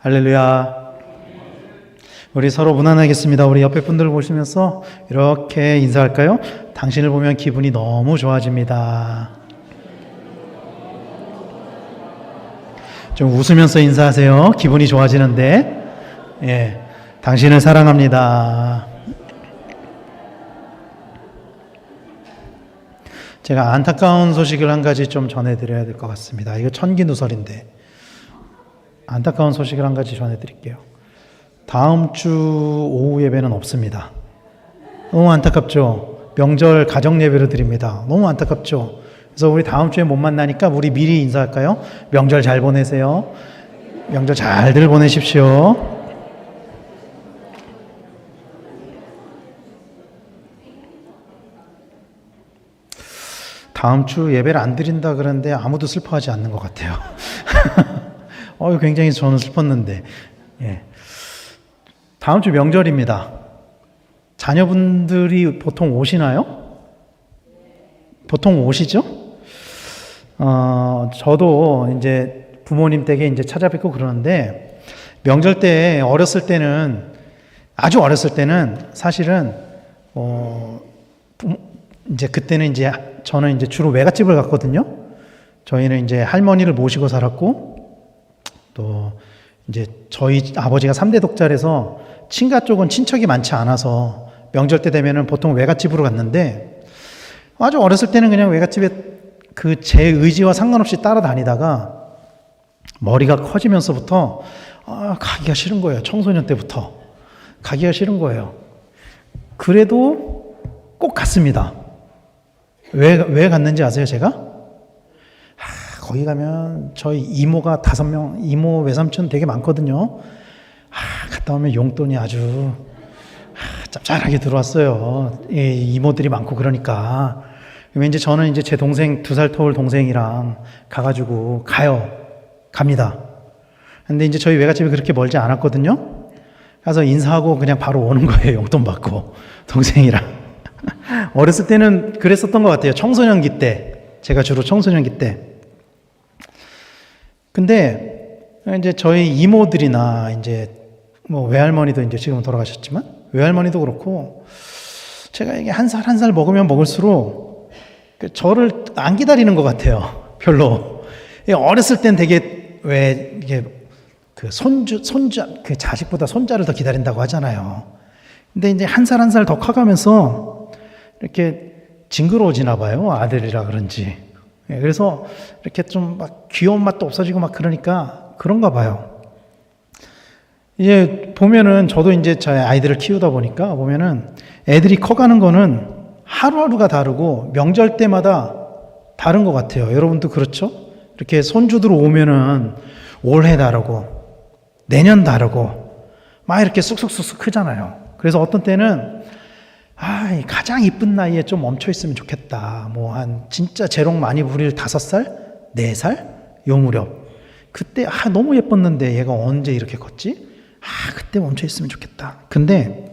할렐루야. 우리 서로 문안하겠습니다. 우리 옆에 분들을 보시면서 이렇게 인사할까요? 당신을 보면 기분이 너무 좋아집니다. 좀 웃으면서 인사하세요. 기분이 좋아지는데. 예, 당신을 사랑합니다. 제가 안타까운 소식을 한 가지 좀 전해드려야 될 것 같습니다. 이거 천기누설인데 안타까운 소식을 한 가지 전해드릴게요. 다음 주 오후 예배는 없습니다. 너무 안타깝죠? 명절 가정 예배로 드립니다. 너무 안타깝죠? 그래서 우리 다음 주에 못 만나니까 우리 미리 인사할까요? 명절 잘 보내세요. 명절 잘들 보내십시오. 다음 주 예배를 안 드린다 그러는데 아무도 슬퍼하지 않는 것 같아요. 굉장히 저는 슬펐는데. 예. 다음 주 명절입니다. 자녀분들이 보통 오시나요? 보통 오시죠? 저도 이제 부모님 댁에 이제 찾아뵙고 그러는데, 명절 때 아주 어렸을 때는 사실은, 이제 그때는 이제 저는 이제 주로 외갓집을 갔거든요. 저희는 이제 할머니를 모시고 살았고, 또 이제 저희 아버지가 3대 독자라서 친가 쪽은 친척이 많지 않아서 명절 때 되면은 보통 외갓집으로 갔는데, 아주 어렸을 때는 그냥 외갓집에 그 제 의지와 상관없이 따라다니다가 머리가 커지면서부터 가기가 싫은 거예요. 청소년 때부터 가기가 싫은 거예요. 그래도 꼭 갔습니다. 왜 갔는지 아세요, 제가? 거기 가면 저희 이모가 5명, 이모 외삼촌 되게 많거든요. 갔다 오면 용돈이 아주 짭짤하게 들어왔어요. 이모들이 많고 그러니까. 그러면 이제 저는 이제 제 동생 2살 터울 동생이랑 가가지고 갑니다. 근데 이제 저희 외갓집이 그렇게 멀지 않았거든요. 가서 인사하고 그냥 바로 오는 거예요. 용돈 받고 동생이랑. 어렸을 때는 그랬었던 것 같아요. 청소년기 때. 제가 주로 청소년기 때. 근데 이제 저희 이모들이나 이제 뭐 외할머니도 이제 지금은 돌아가셨지만 외할머니도 그렇고, 제가 이게 한 살 한 살 먹으면 먹을수록 저를 안 기다리는 것 같아요. 별로. 어렸을 땐 되게 왜 이게 그 손자 그 자식보다 손자를 더 기다린다고 하잖아요. 근데 이제 한 살 한 살 더 커가면서 이렇게 징그러워지나 봐요. 아들이라 그런지. 그래서 이렇게 좀 막 귀여운 맛도 없어지고 막 그러니까 그런가 봐요. 이제 보면은 저도 이제 저희 아이들을 키우다 보니까 보면은 애들이 커가는 거는 하루하루가 다르고 명절 때마다 다른 것 같아요. 여러분도 그렇죠? 이렇게 손주들 오면은 올해 다르고 내년 다르고 막 이렇게 쑥쑥쑥쑥 크잖아요. 그래서 어떤 때는 가장 이쁜 나이에 좀 멈춰 있으면 좋겠다. 진짜 재롱 많이 부릴 5살? 4살? 요 무렵. 그때, 너무 예뻤는데 얘가 언제 이렇게 컸지? 그때 멈춰 있으면 좋겠다. 근데,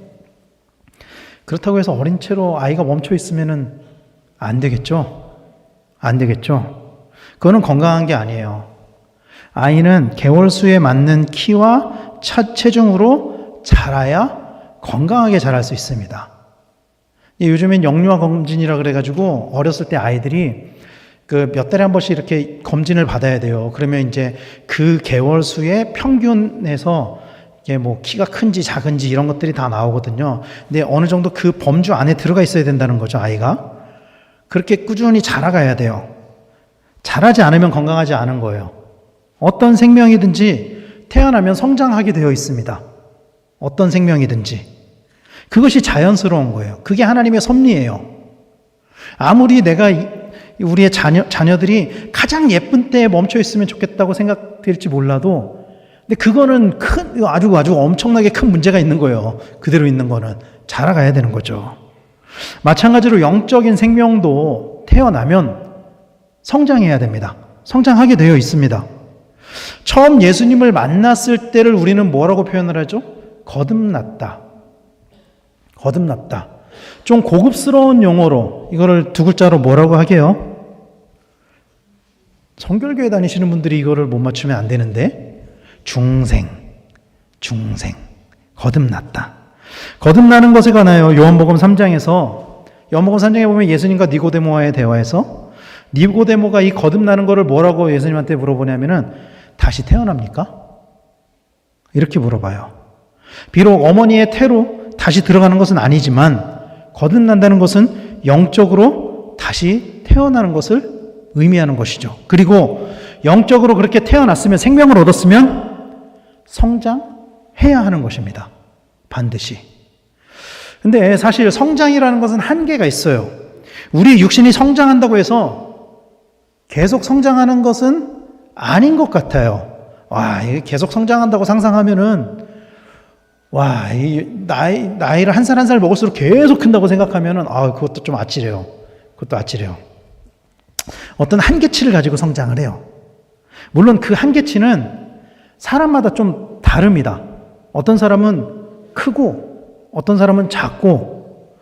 그렇다고 해서 어린 채로 아이가 멈춰 있으면은 안 되겠죠? 안 되겠죠? 그거는 건강한 게 아니에요. 아이는 개월수에 맞는 키와 체중으로 자라야 건강하게 자랄 수 있습니다. 요즘엔 영유아 검진이라 그래가지고 어렸을 때 아이들이 그 몇 달에 한 번씩 이렇게 검진을 받아야 돼요. 그러면 이제 그 개월 수의 평균에서 이게 뭐 키가 큰지 작은지 이런 것들이 다 나오거든요. 근데 어느 정도 그 범주 안에 들어가 있어야 된다는 거죠, 아이가. 그렇게 꾸준히 자라가야 돼요. 자라지 않으면 건강하지 않은 거예요. 어떤 생명이든지 태어나면 성장하게 되어 있습니다. 어떤 생명이든지. 그것이 자연스러운 거예요. 그게 하나님의 섭리예요. 아무리 내가 우리의 자녀들이 가장 예쁜 때에 멈춰 있으면 좋겠다고 생각될지 몰라도, 근데 그거는 아주 엄청나게 큰 문제가 있는 거예요. 그대로 있는 거는. 자라가야 되는 거죠. 마찬가지로 영적인 생명도 태어나면 성장해야 됩니다. 성장하게 되어 있습니다. 처음 예수님을 만났을 때를 우리는 뭐라고 표현을 하죠? 거듭났다. 거듭났다. 좀 고급스러운 용어로 이거를 2글자로 뭐라고 하게요? 성결교회 다니시는 분들이 이거를 못 맞추면 안 되는데, 중생. 중생, 거듭났다. 거듭나는 것에 관하여 요한복음 3장에서 요한복음 3장에 보면 예수님과 니고데모와의 대화에서 니고데모가 이 거듭나는 것을 뭐라고 예수님한테 물어보냐면은 다시 태어납니까? 이렇게 물어봐요. 비록 어머니의 태로 다시 들어가는 것은 아니지만 거듭난다는 것은 영적으로 다시 태어나는 것을 의미하는 것이죠. 그리고 영적으로 그렇게 태어났으면 생명을 얻었으면 성장해야 하는 것입니다. 반드시. 근데 사실 성장이라는 것은 한계가 있어요. 우리 육신이 성장한다고 해서 계속 성장하는 것은 아닌 것 같아요. 와, 이게 계속 성장한다고 상상하면은 와, 이 나이를 한 살 한 살 먹을수록 계속 큰다고 생각하면은 그것도 좀 아찔해요. 그것도 아찔해요. 어떤 한계치를 가지고 성장을 해요. 물론 그 한계치는 사람마다 좀 다릅니다. 어떤 사람은 크고 어떤 사람은 작고,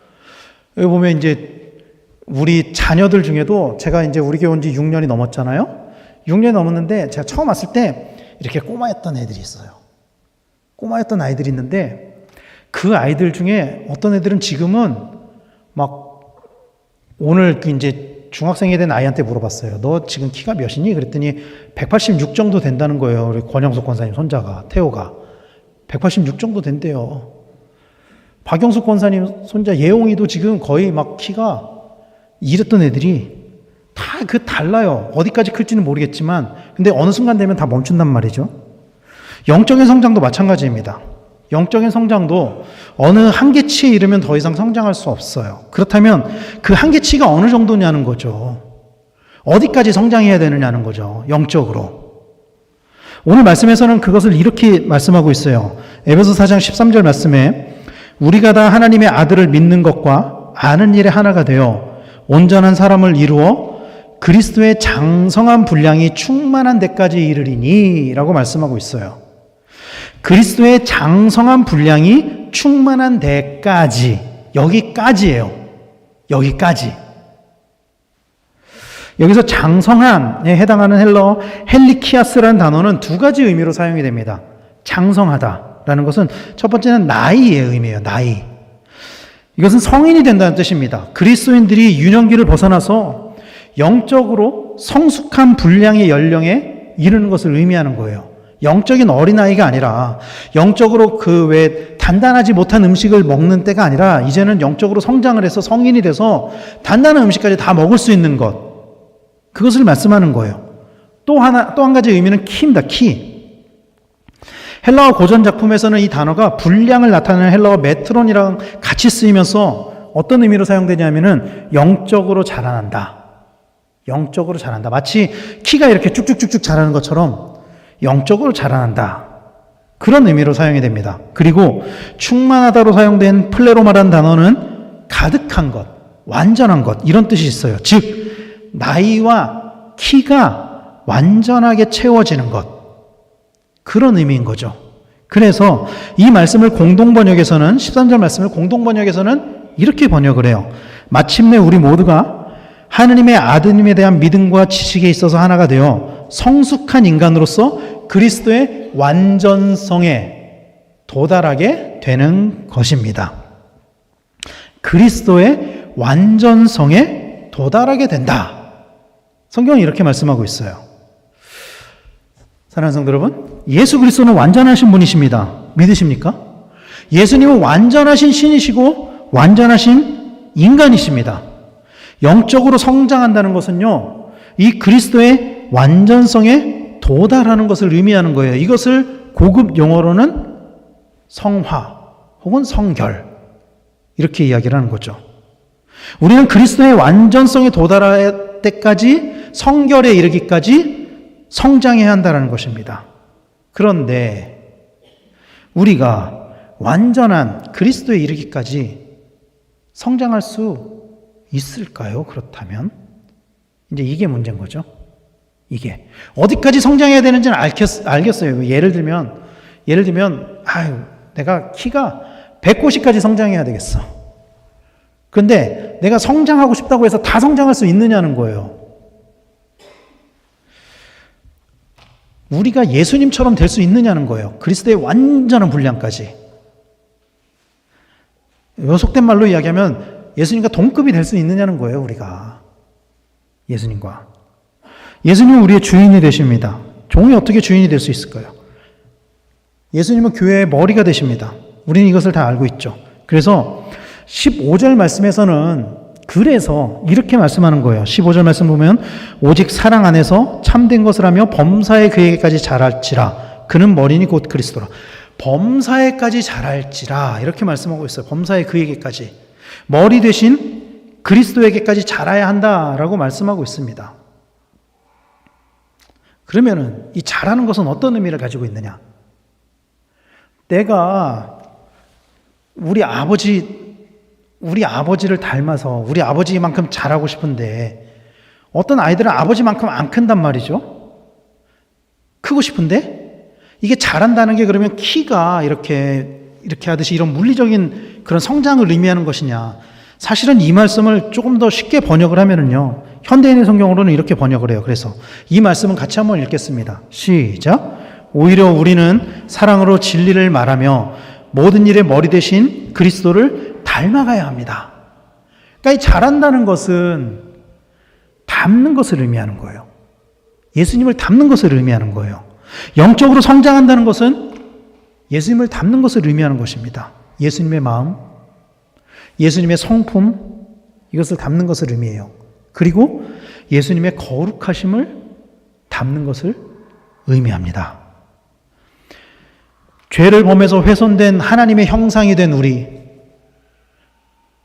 여기 보면 이제 우리 자녀들 중에도 제가 이제 우리 교회 온 지 6년이 넘었잖아요. 6년이 넘었는데 제가 처음 왔을 때 이렇게 꼬마였던 애들이 있어요. 꼬마였던 아이들이 있는데 그 아이들 중에 어떤 애들은 지금은 막 오늘 그 이제 중학생이 된 아이한테 물어봤어요. 너 지금 키가 몇이니? 그랬더니 186 정도 된다는 거예요. 우리 권영숙 권사님 손자가, 태호가. 186 정도 된대요. 박영숙 권사님 손자 예홍이도 지금 거의 막 키가 이랬던 애들이 다 달라요. 어디까지 클지는 모르겠지만 근데 어느 순간 되면 다 멈춘단 말이죠. 영적인 성장도 마찬가지입니다. 영적인 성장도 어느 한계치에 이르면 더 이상 성장할 수 없어요. 그렇다면 그 한계치가 어느 정도냐는 거죠. 어디까지 성장해야 되느냐는 거죠. 영적으로. 오늘 말씀에서는 그것을 이렇게 말씀하고 있어요. 에베소 4장 13절 말씀에 우리가 다 하나님의 아들을 믿는 것과 아는 일에 하나가 되어 온전한 사람을 이루어 그리스도의 장성한 분량이 충만한 데까지 이르리니 라고 말씀하고 있어요. 그리스도의 장성한 분량이 충만한 데까지, 여기까지예요. 여기까지. 여기서 장성한에 해당하는 헬러 헬리키아스라는 단어는 두 가지 의미로 사용이 됩니다. 장성하다라는 것은 첫 번째는 나이의 의미예요. 나이. 이것은 성인이 된다는 뜻입니다. 그리스도인들이 유년기를 벗어나서 영적으로 성숙한 분량의 연령에 이르는 것을 의미하는 거예요. 영적인 어린아이가 아니라 영적으로 단단하지 못한 음식을 먹는 때가 아니라 이제는 영적으로 성장을 해서 성인이 돼서 단단한 음식까지 다 먹을 수 있는 것. 그것을 말씀하는 거예요. 또 한 가지 의미는 키입니다. 키. 헬라어 고전 작품에서는 이 단어가 분량을 나타내는 헬라어 메트론이랑 같이 쓰이면서 어떤 의미로 사용되냐면은 영적으로 자라난다. 영적으로 자란다. 마치 키가 이렇게 쭉쭉쭉쭉 자라는 것처럼 영적으로 자라난다. 그런 의미로 사용이 됩니다. 그리고 충만하다로 사용된 플레로마라는 단어는 가득한 것, 완전한 것 이런 뜻이 있어요. 즉 나이와 키가 완전하게 채워지는 것, 그런 의미인 거죠. 그래서 이 말씀을 공동번역에서는 13절 말씀을 공동번역에서는 이렇게 번역을 해요. 마침내 우리 모두가 하느님의 아드님에 대한 믿음과 지식에 있어서 하나가 되어 성숙한 인간으로서 그리스도의 완전성에 도달하게 되는 것입니다. 그리스도의 완전성에 도달하게 된다. 성경은 이렇게 말씀하고 있어요. 사랑하는 성도 여러분, 예수 그리스도는 완전하신 분이십니다. 믿으십니까? 예수님은 완전하신 신이시고 완전하신 인간이십니다. 영적으로 성장한다는 것은요, 이 그리스도의 완전성에 도달하는 것을 의미하는 거예요. 이것을 고급 용어로는 성화 혹은 성결 이렇게 이야기를 하는 거죠. 우리는 그리스도의 완전성에 도달할 때까지 성결에 이르기까지 성장해야 한다는 것입니다. 그런데 우리가 완전한 그리스도에 이르기까지 성장할 수 있을까요? 그렇다면 이제 이게 문제인 거죠. 이게 어디까지 성장해야 되는지는 알겠어요. 예를 들면 내가 키가 190까지 성장해야 되겠어. 그런데 내가 성장하고 싶다고 해서 다 성장할 수 있느냐는 거예요. 우리가 예수님처럼 될 수 있느냐는 거예요. 그리스도의 완전한 분량까지. 요속된 말로 이야기하면 예수님과 동급이 될 수 있느냐는 거예요, 우리가. 예수님과. 예수님은 우리의 주인이 되십니다. 종이 어떻게 주인이 될 수 있을까요? 예수님은 교회의 머리가 되십니다. 우리는 이것을 다 알고 있죠. 그래서 15절 말씀에서는 그래서 이렇게 말씀하는 거예요. 15절 말씀 보면 오직 사랑 안에서 참된 것을 하며 범사에 그에게까지 자랄지라. 그는 머리니 곧 그리스도라. 범사에까지 자랄지라 이렇게 말씀하고 있어요. 범사에 그에게까지. 머리 대신 그리스도에게까지 자라야 한다라고 말씀하고 있습니다. 그러면은 이 자라는 것은 어떤 의미를 가지고 있느냐? 내가 우리 아버지를 닮아서 우리 아버지만큼 잘하고 싶은데 어떤 아이들은 아버지만큼 안 큰단 말이죠. 크고 싶은데 이게 자란다는 게 그러면 키가 이렇게 하듯이 이런 물리적인 그런 성장을 의미하는 것이냐? 사실은 이 말씀을 조금 더 쉽게 번역을 하면은요. 현대인의 성경으로는 이렇게 번역을 해요. 그래서 이 말씀은 같이 한번 읽겠습니다. 시작. 오히려 우리는 사랑으로 진리를 말하며 모든 일의 머리 대신 그리스도를 닮아가야 합니다. 그러니까 이 자란다는 것은 닮는 것을 의미하는 거예요. 예수님을 닮는 것을 의미하는 거예요. 영적으로 성장한다는 것은 예수님을 닮는 것을 의미하는 것입니다. 예수님의 마음, 예수님의 성품, 이것을 닮는 것을 의미해요. 그리고 예수님의 거룩하심을 닮는 것을 의미합니다. 죄를 범해서 훼손된 하나님의 형상이 된 우리,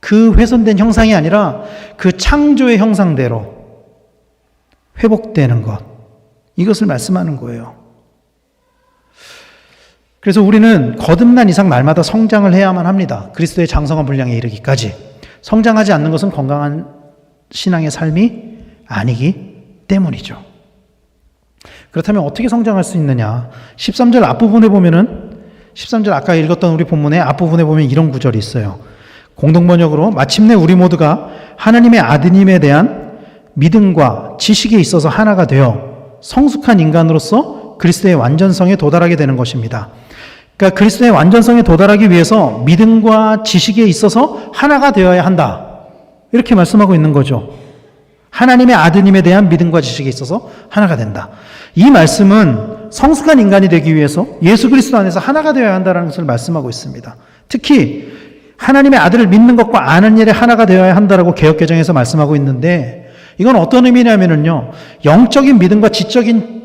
그 훼손된 형상이 아니라 그 창조의 형상대로 회복되는 것, 이것을 말씀하는 거예요. 그래서 우리는 거듭난 이상 날마다 성장을 해야만 합니다. 그리스도의 장성한 분량에 이르기까지. 성장하지 않는 것은 건강한 신앙의 삶이 아니기 때문이죠. 그렇다면 어떻게 성장할 수 있느냐? 13절 앞부분에 보면은 13절 아까 읽었던 우리 본문의 앞부분에 보면 이런 구절이 있어요. 공동번역으로 마침내 우리 모두가 하나님의 아드님에 대한 믿음과 지식에 있어서 하나가 되어 성숙한 인간으로서 그리스도의 완전성에 도달하게 되는 것입니다. 그러니까 그리스도의 완전성에 도달하기 위해서 믿음과 지식에 있어서 하나가 되어야 한다. 이렇게 말씀하고 있는 거죠. 하나님의 아드님에 대한 믿음과 지식에 있어서 하나가 된다. 이 말씀은 성숙한 인간이 되기 위해서 예수 그리스도 안에서 하나가 되어야 한다는 것을 말씀하고 있습니다. 특히 하나님의 아들을 믿는 것과 아는 일에 하나가 되어야 한다라고 개역개정에서 말씀하고 있는데 이건 어떤 의미냐면요. 영적인 믿음과 지적인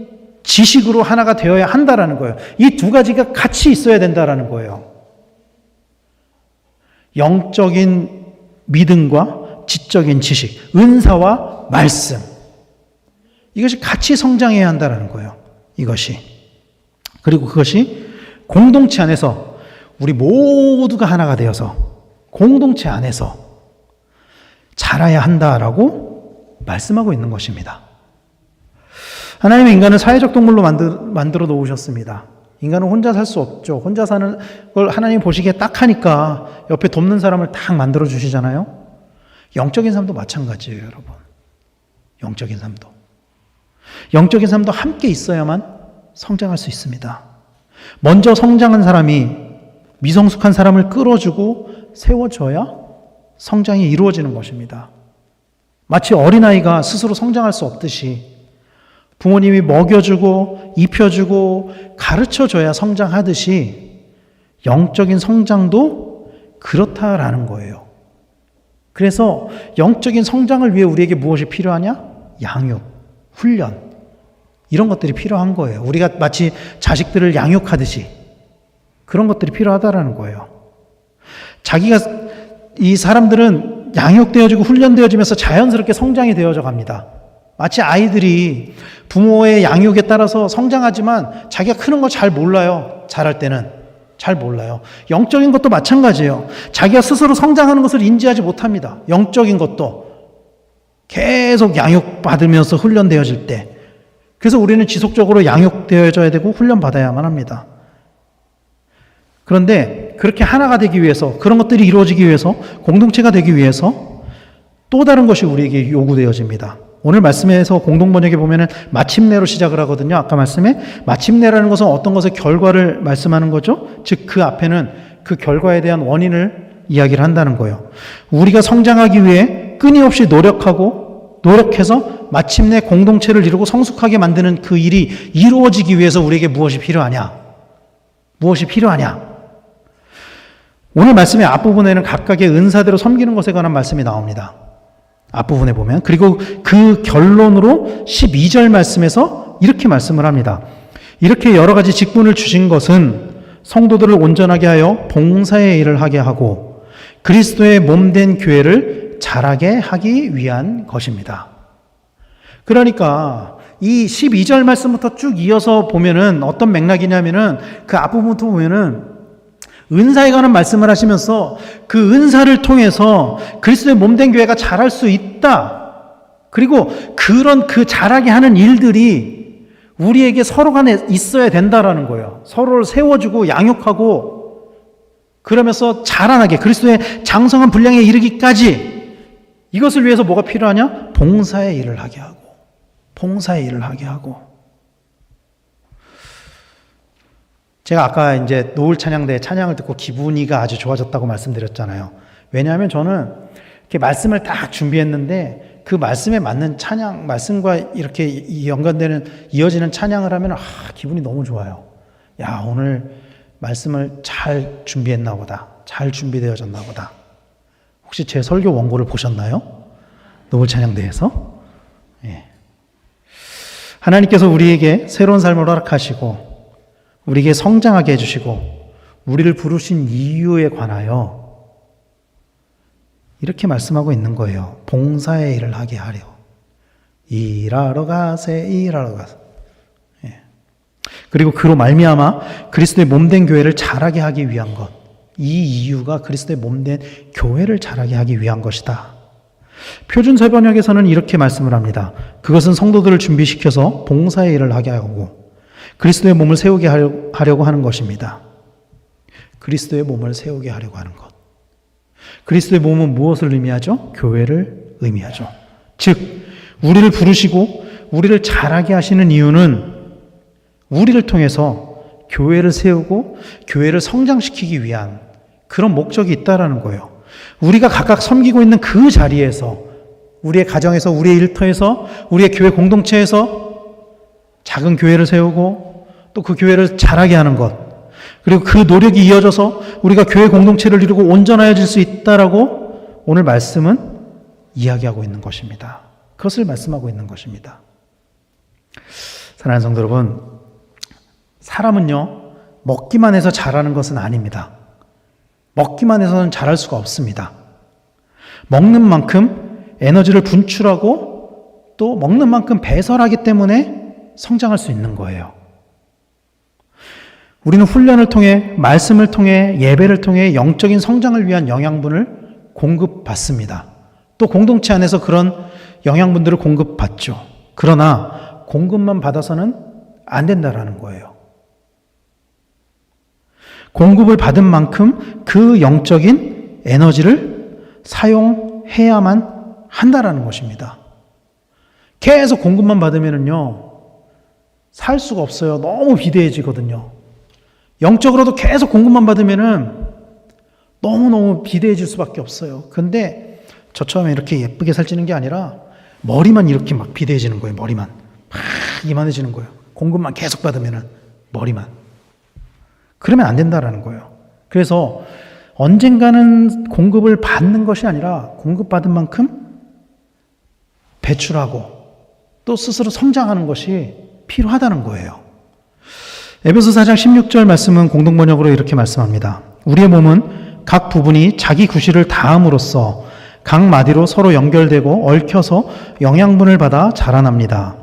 지식으로 하나가 되어야 한다라는 거예요. 이 두 가지가 같이 있어야 된다라는 거예요. 영적인 믿음과 지적인 지식, 은사와 말씀. 이것이 같이 성장해야 한다라는 거예요. 이것이. 그리고 그것이 공동체 안에서 우리 모두가 하나가 되어서 공동체 안에서 자라야 한다라고 말씀하고 있는 것입니다. 하나님은 인간을 사회적 동물로 만들어 놓으셨습니다. 인간은 혼자 살 수 없죠. 혼자 사는 걸 하나님 보시기에 딱 하니까 옆에 돕는 사람을 딱 만들어 주시잖아요. 영적인 삶도 마찬가지예요, 여러분. 영적인 삶도. 영적인 삶도 함께 있어야만 성장할 수 있습니다. 먼저 성장한 사람이 미성숙한 사람을 끌어주고 세워줘야 성장이 이루어지는 것입니다. 마치 어린아이가 스스로 성장할 수 없듯이 부모님이 먹여주고 입혀주고 가르쳐줘야 성장하듯이 영적인 성장도 그렇다라는 거예요. 그래서 영적인 성장을 위해 우리에게 무엇이 필요하냐? 양육, 훈련, 이런 것들이 필요한 거예요. 우리가 마치 자식들을 양육하듯이 그런 것들이 필요하다라는 거예요. 이 사람들은 양육되어지고 훈련되어지면서 자연스럽게 성장이 되어져 갑니다. 마치 아이들이 부모의 양육에 따라서 성장하지만 자기가 크는 거 잘 몰라요. 자랄 때는 잘 몰라요. 영적인 것도 마찬가지예요. 자기가 스스로 성장하는 것을 인지하지 못합니다. 영적인 것도 계속 양육받으면서 훈련되어질 때. 그래서 우리는 지속적으로 양육되어져야 되고 훈련받아야만 합니다. 그런데 그렇게 하나가 되기 위해서, 그런 것들이 이루어지기 위해서, 공동체가 되기 위해서 또 다른 것이 우리에게 요구되어집니다. 오늘 말씀에서 공동번역에 보면은 마침내로 시작을 하거든요. 아까 말씀에 마침내라는 것은 어떤 것의 결과를 말씀하는 거죠. 즉 그 앞에는 그 결과에 대한 원인을 이야기를 한다는 거예요. 우리가 성장하기 위해 끊임없이 노력해서 마침내 공동체를 이루고 성숙하게 만드는 그 일이 이루어지기 위해서 우리에게 무엇이 필요하냐? 무엇이 필요하냐? 오늘 말씀의 앞부분에는 각각의 은사대로 섬기는 것에 관한 말씀이 나옵니다. 앞부분에 보면. 그리고 그 결론으로 12절 말씀에서 이렇게 말씀을 합니다. 이렇게 여러 가지 직분을 주신 것은 성도들을 온전하게 하여 봉사의 일을 하게 하고 그리스도의 몸된 교회를 자라게 하기 위한 것입니다. 그러니까 이 12절 말씀부터 쭉 이어서 보면은 어떤 맥락이냐면은 그 앞부분부터 보면은 은사에 관한 말씀을 하시면서 그 은사를 통해서 그리스도의 몸된 교회가 자랄 수 있다. 그리고 그런 그 자라게 하는 일들이 우리에게 서로 간에 있어야 된다라는 거예요. 서로를 세워주고 양육하고 그러면서 자라나게 그리스도의 장성한 분량에 이르기까지 이것을 위해서 뭐가 필요하냐? 봉사의 일을 하게 하고 봉사의 일을 하게 하고 제가 아까 이제 노을 찬양대 찬양을 듣고 기분이가 아주 좋아졌다고 말씀드렸잖아요. 왜냐하면 저는 이렇게 말씀을 딱 준비했는데 그 말씀에 맞는 찬양, 말씀과 이렇게 연관되는 이어지는 찬양을 하면 기분이 너무 좋아요. 야, 오늘 말씀을 잘 준비했나 보다. 잘 준비되어졌나 보다. 혹시 제 설교 원고를 보셨나요? 노을 찬양대에서? 예. 하나님께서 우리에게 새로운 삶을 허락하시고 우리에게 성장하게 해주시고 우리를 부르신 이유에 관하여 이렇게 말씀하고 있는 거예요. 봉사의 일을 하게 하려. 일하러 가세. 예. 그리고 그로 말미암아 그리스도의 몸된 교회를 자라게 하기 위한 것. 이 이유가 그리스도의 몸된 교회를 자라게 하기 위한 것이다. 표준세 번역에서는 이렇게 말씀을 합니다. 그것은 성도들을 준비시켜서 봉사의 일을 하게 하고 그리스도의 몸을 세우게 하려고 하는 것입니다. 그리스도의 몸을 세우게 하려고 하는 것. 그리스도의 몸은 무엇을 의미하죠? 교회를 의미하죠. 즉 우리를 부르시고 우리를 자라게 하시는 이유는 우리를 통해서 교회를 세우고 교회를 성장시키기 위한 그런 목적이 있다라는 거예요. 우리가 각각 섬기고 있는 그 자리에서 우리의 가정에서 우리의 일터에서 우리의 교회 공동체에서 작은 교회를 세우고 또 그 교회를 자라게 하는 것 그리고 그 노력이 이어져서 우리가 교회 공동체를 이루고 온전해질 수 있다라고 오늘 말씀은 이야기하고 있는 것입니다. 그것을 말씀하고 있는 것입니다. 사랑하는 성도 여러분, 사람은요 먹기만 해서 자라는 것은 아닙니다. 먹기만 해서는 자랄 수가 없습니다. 먹는 만큼 에너지를 분출하고 또 먹는 만큼 배설하기 때문에 성장할 수 있는 거예요. 우리는 훈련을 통해 말씀을 통해 예배를 통해 영적인 성장을 위한 영양분을 공급받습니다. 또 공동체 안에서 그런 영양분들을 공급받죠. 그러나 공급만 받아서는 안 된다라는 거예요. 공급을 받은 만큼 그 영적인 에너지를 사용해야만 한다라는 것입니다. 계속 공급만 받으면은요 살 수가 없어요. 너무 비대해지거든요. 영적으로도 계속 공급만 받으면은 너무너무 비대해질 수밖에 없어요. 근데 저처럼 이렇게 예쁘게 살찌는 게 아니라 머리만 이렇게 막 비대해지는 거예요. 머리만 막 이만해지는 거예요. 공급만 계속 받으면은 머리만. 그러면 안 된다라는 거예요. 그래서 언젠가는 공급을 받는 것이 아니라 공급받은 만큼 배출하고 또 스스로 성장하는 것이 필요하다는 거예요. 에베소 4장 16절 말씀은 공동번역으로 이렇게 말씀합니다. 우리의 몸은 각 부분이 자기 구실을 다함으로써 각 마디로 서로 연결되고 얽혀서 영양분을 받아 자라납니다.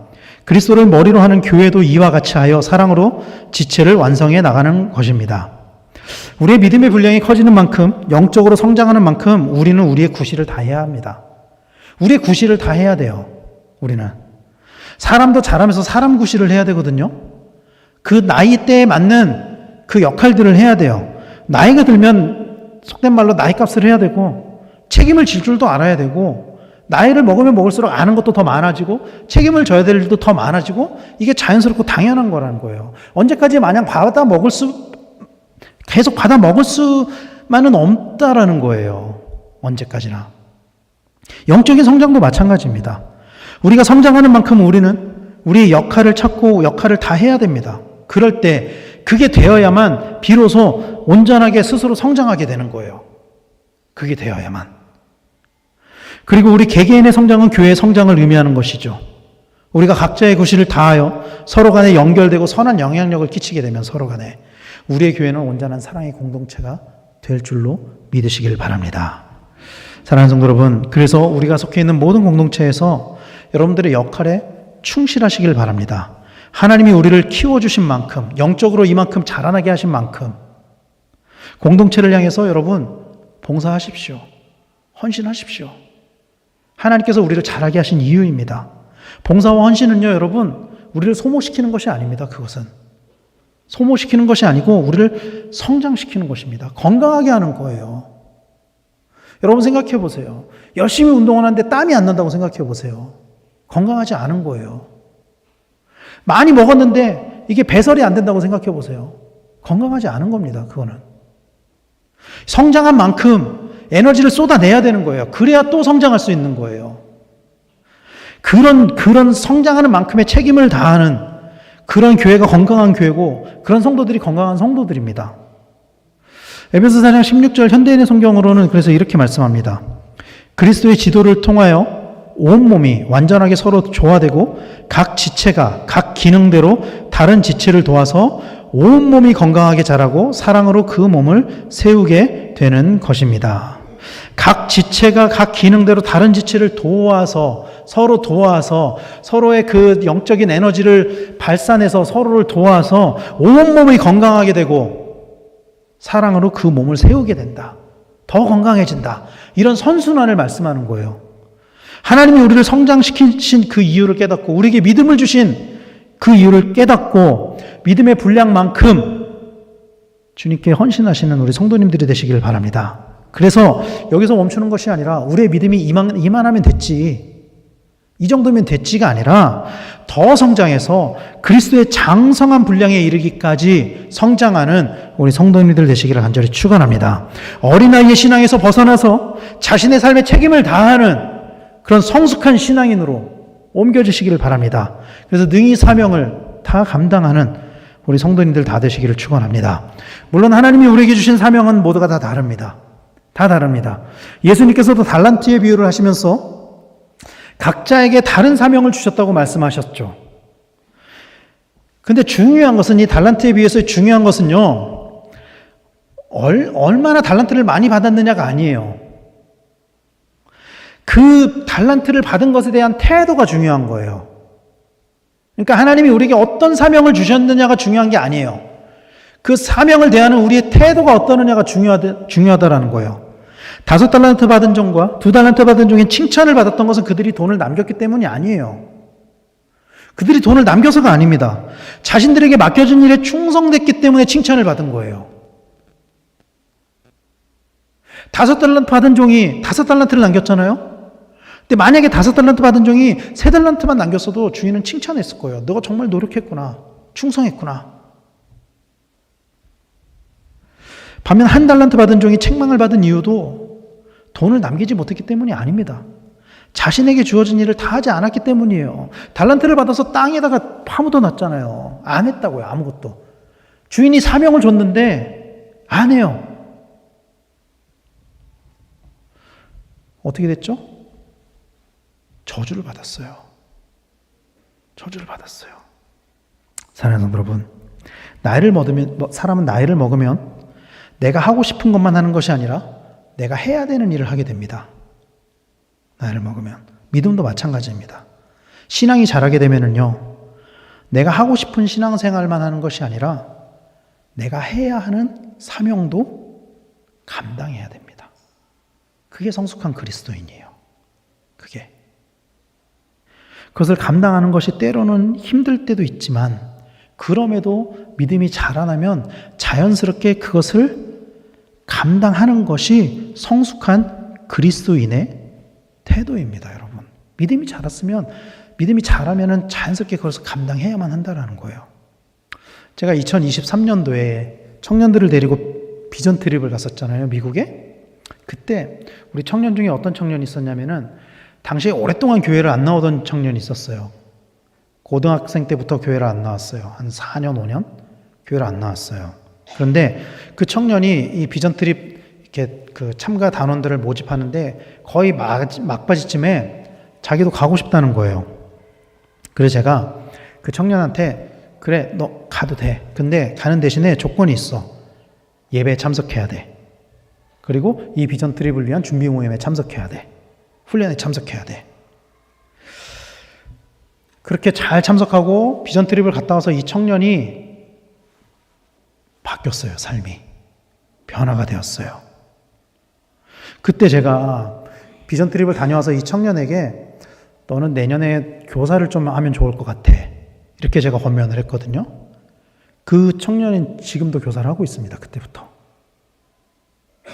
그리스도를 머리로 하는 교회도 이와 같이 하여 사랑으로 지체를 완성해 나가는 것입니다. 우리의 믿음의 분량이 커지는 만큼 영적으로 성장하는 만큼 우리는 우리의 구실을 다해야 합니다. 우리의 구실을 다해야 돼요. 우리는 사람도 자라면서 사람 구실을 해야 되거든요. 그 나이대에 맞는 그 역할들을 해야 돼요. 나이가 들면 속된 말로 나이값을 해야 되고 책임을 질 줄도 알아야 되고 나이를 먹으면 먹을수록 아는 것도 더 많아지고 책임을 져야 될 일도 더 많아지고 이게 자연스럽고 당연한 거라는 거예요. 언제까지 마냥 계속 받아 먹을 수만은 없다라는 거예요. 언제까지나. 영적인 성장도 마찬가지입니다. 우리가 성장하는 만큼 우리는 우리의 역할을 찾고 역할을 다 해야 됩니다. 그럴 때 그게 되어야만 비로소 온전하게 스스로 성장하게 되는 거예요. 그게 되어야만. 그리고 우리 개개인의 성장은 교회의 성장을 의미하는 것이죠. 우리가 각자의 구실을 다하여 서로 간에 연결되고 선한 영향력을 끼치게 되면 서로 간에 우리의 교회는 온전한 사랑의 공동체가 될 줄로 믿으시길 바랍니다. 사랑하는 성도 여러분, 그래서 우리가 속해 있는 모든 공동체에서 여러분들의 역할에 충실하시길 바랍니다. 하나님이 우리를 키워주신 만큼, 영적으로 이만큼 자라나게 하신 만큼 공동체를 향해서 여러분 봉사하십시오. 헌신하십시오. 하나님께서 우리를 자라게 하신 이유입니다. 봉사와 헌신은요, 여러분, 우리를 소모시키는 것이 아닙니다. 그것은 소모시키는 것이 아니고 우리를 성장시키는 것입니다. 건강하게 하는 거예요. 여러분 생각해 보세요. 열심히 운동을 하는데 땀이 안 난다고 생각해 보세요. 건강하지 않은 거예요. 많이 먹었는데 이게 배설이 안 된다고 생각해 보세요. 건강하지 않은 겁니다. 그거는. 성장한 만큼 에너지를 쏟아내야 되는 거예요. 그래야 또 성장할 수 있는 거예요. 그런 성장하는 만큼의 책임을 다하는 그런 교회가 건강한 교회고 그런 성도들이 건강한 성도들입니다. 에베소 4장 16절 현대인의 성경으로는 그래서 이렇게 말씀합니다. 그리스도의 지도를 통하여 온몸이 완전하게 서로 조화되고 각 지체가 각 기능대로 다른 지체를 도와서 온몸이 건강하게 자라고 사랑으로 그 몸을 세우게 되는 것입니다. 각 지체가 각 기능대로 다른 지체를 도와서 서로의 그 영적인 에너지를 발산해서 서로를 도와서 온몸이 건강하게 되고 사랑으로 그 몸을 세우게 된다. 더 건강해진다. 이런 선순환을 말씀하는 거예요. 하나님이 우리를 성장시키신 그 이유를 깨닫고 우리에게 믿음을 주신 그 이유를 깨닫고 믿음의 분량만큼 주님께 헌신하시는 우리 성도님들이 되시길 바랍니다. 그래서 여기서 멈추는 것이 아니라 우리의 믿음이 이만하면 됐지, 이 정도면 됐지가 아니라 더 성장해서 그리스도의 장성한 분량에 이르기까지 성장하는 우리 성도님들 되시기를 간절히 축원합니다. 어린아이의 신앙에서 벗어나서 자신의 삶에 책임을 다하는 그런 성숙한 신앙인으로 옮겨지시기를 바랍니다. 그래서 능히 사명을 다 감당하는 우리 성도님들 다 되시기를 축원합니다. 물론 하나님이 우리에게 주신 사명은 모두가 다 다릅니다. 다 다릅니다. 예수님께서도 달란트의 비유를 하시면서 각자에게 다른 사명을 주셨다고 말씀하셨죠. 근데 중요한 것은 이 달란트에 비해서 중요한 것은요, 얼마나 달란트를 많이 받았느냐가 아니에요. 그 달란트를 받은 것에 대한 태도가 중요한 거예요. 그러니까 하나님이 우리에게 어떤 사명을 주셨느냐가 중요한 게 아니에요. 그 사명을 대하는 우리의 태도가 어떠느냐가 중요하다라는 거예요. 5달란트 받은 종과 2달란트 받은 종의 칭찬을 받았던 것은 그들이 돈을 남겼기 때문이 아니에요. 그들이 돈을 남겨서가 아닙니다. 자신들에게 맡겨진 일에 충성됐기 때문에 칭찬을 받은 거예요. 5달란트 받은 종이 5달란트를 남겼잖아요. 근데 만약에 5달란트 받은 종이 3달란트만 남겼어도 주인은 칭찬했을 거예요. 너가 정말 노력했구나. 충성했구나. 반면 1달란트 받은 종이 책망을 받은 이유도 돈을 남기지 못했기 때문이 아닙니다. 자신에게 주어진 일을 다 하지 않았기 때문이에요. 달란트를 받아서 땅에다가 파묻어 놨잖아요. 안 했다고요. 아무것도. 주인이 사명을 줬는데 안 해요. 어떻게 됐죠? 저주를 받았어요. 저주를 받았어요. 사랑하는 성도 여러분, 사람은 나이를 먹으면 내가 하고 싶은 것만 하는 것이 아니라 내가 해야 되는 일을 하게 됩니다. 나이를 먹으면. 믿음도 마찬가지입니다. 신앙이 자라게 되면은요, 내가 하고 싶은 신앙생활만 하는 것이 아니라 내가 해야 하는 사명도 감당해야 됩니다. 그게 성숙한 그리스도인이에요. 그게. 그것을 감당하는 것이 때로는 힘들 때도 있지만 그럼에도 믿음이 자라나면 자연스럽게 그것을 감당하는 것이 성숙한 그리스도인의 태도입니다, 여러분. 믿음이 자라면은 자연스럽게 그것을 감당해야만 한다라는 거예요. 제가 2023년도에 청년들을 데리고 비전 트립을 갔었잖아요, 미국에. 그때 우리 청년 중에 어떤 청년이 있었냐면은 당시에 오랫동안 교회를 안 나오던 청년이 있었어요. 고등학생 때부터 교회를 안 나왔어요. 한 4년, 5년 교회를 안 나왔어요. 그런데 그 청년이 이 비전 트립 이렇게 그 참가 단원들을 모집하는데 거의 막바지쯤에 자기도 가고 싶다는 거예요. 그래서 제가 그 청년한테 그래, 너 가도 돼. 근데 가는 대신에 조건이 있어. 예배에 참석해야 돼. 그리고 이 비전 트립을 위한 준비 모임에 참석해야 돼. 훈련에 참석해야 돼. 그렇게 잘 참석하고 비전 트립을 갔다 와서 이 청년이 바뀌었어요. 삶이. 변화가 되었어요. 그때 제가 비전 트립을 다녀와서 이 청년에게 너는 내년에 교사를 좀 하면 좋을 것 같아. 이렇게 제가 권면을 했거든요. 그 청년은 지금도 교사를 하고 있습니다. 그때부터.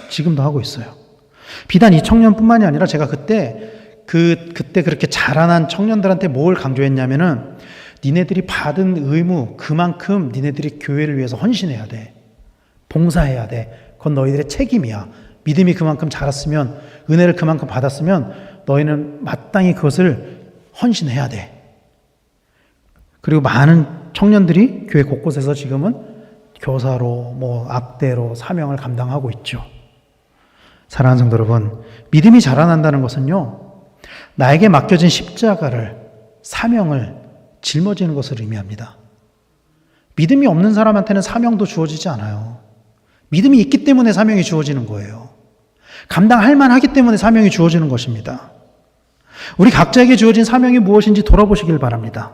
지금도 하고 있어요. 비단 이 청년뿐만이 아니라 제가 그때 그렇게 자라난 청년들한테 뭘 강조했냐면은 니네들이 받은 의무 그만큼 니네들이 교회를 위해서 헌신해야 돼. 봉사해야 돼. 그건 너희들의 책임이야. 믿음이 그만큼 자랐으면 은혜를 그만큼 받았으면 너희는 마땅히 그것을 헌신해야 돼. 그리고 많은 청년들이 교회 곳곳에서 지금은 교사로 악대로 사명을 감당하고 있죠. 사랑하는 성도 여러분, 믿음이 자라난다는 것은요, 나에게 맡겨진 십자가를, 사명을 짊어지는 것을 의미합니다. 믿음이 없는 사람한테는 사명도 주어지지 않아요. 믿음이 있기 때문에 사명이 주어지는 거예요. 감당할 만하기 때문에 사명이 주어지는 것입니다. 우리 각자에게 주어진 사명이 무엇인지 돌아보시길 바랍니다.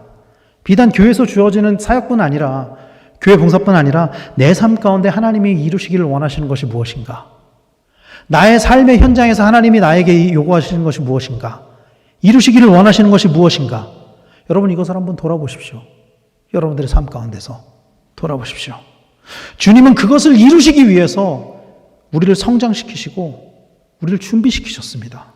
비단 교회에서 주어지는 사역뿐 아니라, 교회 봉사뿐 아니라 내 삶 가운데 하나님이 이루시기를 원하시는 것이 무엇인가? 나의 삶의 현장에서 하나님이 나에게 요구하시는 것이 무엇인가? 이루시기를 원하시는 것이 무엇인가? 여러분, 이것을 한번 돌아보십시오. 여러분들의 삶 가운데서 돌아보십시오. 주님은 그것을 이루시기 위해서 우리를 성장시키시고 우리를 준비시키셨습니다.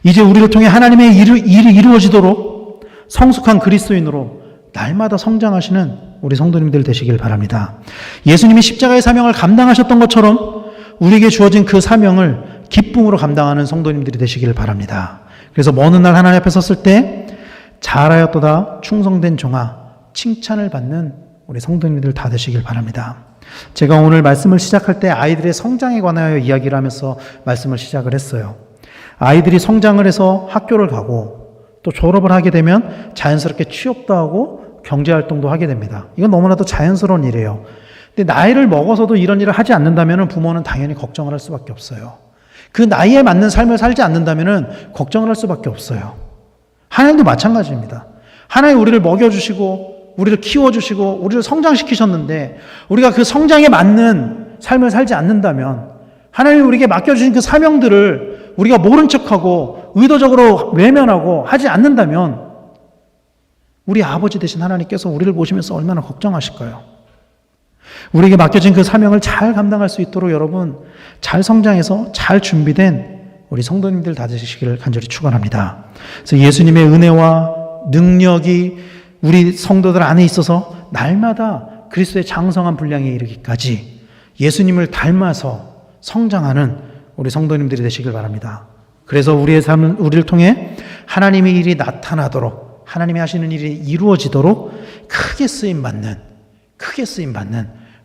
이제 우리를 통해 하나님의 일이 이루어지도록 성숙한 그리스도인으로 날마다 성장하시는 우리 성도님들 되시길 바랍니다. 예수님이 십자가의 사명을 감당하셨던 것처럼 우리에게 주어진 그 사명을 기쁨으로 감당하는 성도님들이 되시길 바랍니다. 그래서 먼 훗날 하나님 앞에 섰을 때 잘하였도다 충성된 종아 칭찬을 받는 우리 성도님들 다 되시길 바랍니다. 제가 오늘 말씀을 시작할 때 아이들의 성장에 관하여 이야기를 하면서 말씀을 시작을 했어요. 아이들이 성장을 해서 학교를 가고 또 졸업을 하게 되면 자연스럽게 취업도 하고 경제활동도 하게 됩니다. 이건 너무나도 자연스러운 일이에요. 근데 나이를 먹어서도 이런 일을 하지 않는다면 부모는 당연히 걱정을 할 수밖에 없어요. 그 나이에 맞는 삶을 살지 않는다면 걱정을 할 수밖에 없어요. 하나님도 마찬가지입니다. 하나님 우리를 먹여주시고 우리를 키워주시고 우리를 성장시키셨는데 우리가 그 성장에 맞는 삶을 살지 않는다면 하나님이 우리에게 맡겨주신 그 사명들을 우리가 모른 척하고 의도적으로 외면하고 하지 않는다면 우리 아버지 되신 하나님께서 우리를 보시면서 얼마나 걱정하실까요? 우리에게 맡겨진 그 사명을 잘 감당할 수 있도록 여러분 잘 성장해서 잘 준비된 우리 성도님들 다 되시기를 간절히 축원합니다. 그래서 예수님의 은혜와 능력이 우리 성도들 안에 있어서 날마다 그리스도의 장성한 분량에 이르기까지 예수님을 닮아서 성장하는 우리 성도님들이 되시길 바랍니다. 그래서 우리의 삶은 우리를 통해 하나님의 일이 나타나도록 하나님이 하시는 일이 이루어지도록 크게 쓰임 받는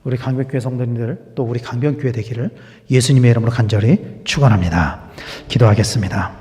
우리 강변교회 성도님들 또 우리 강변교회 되기를 예수님의 이름으로 간절히 축원합니다. 기도하겠습니다.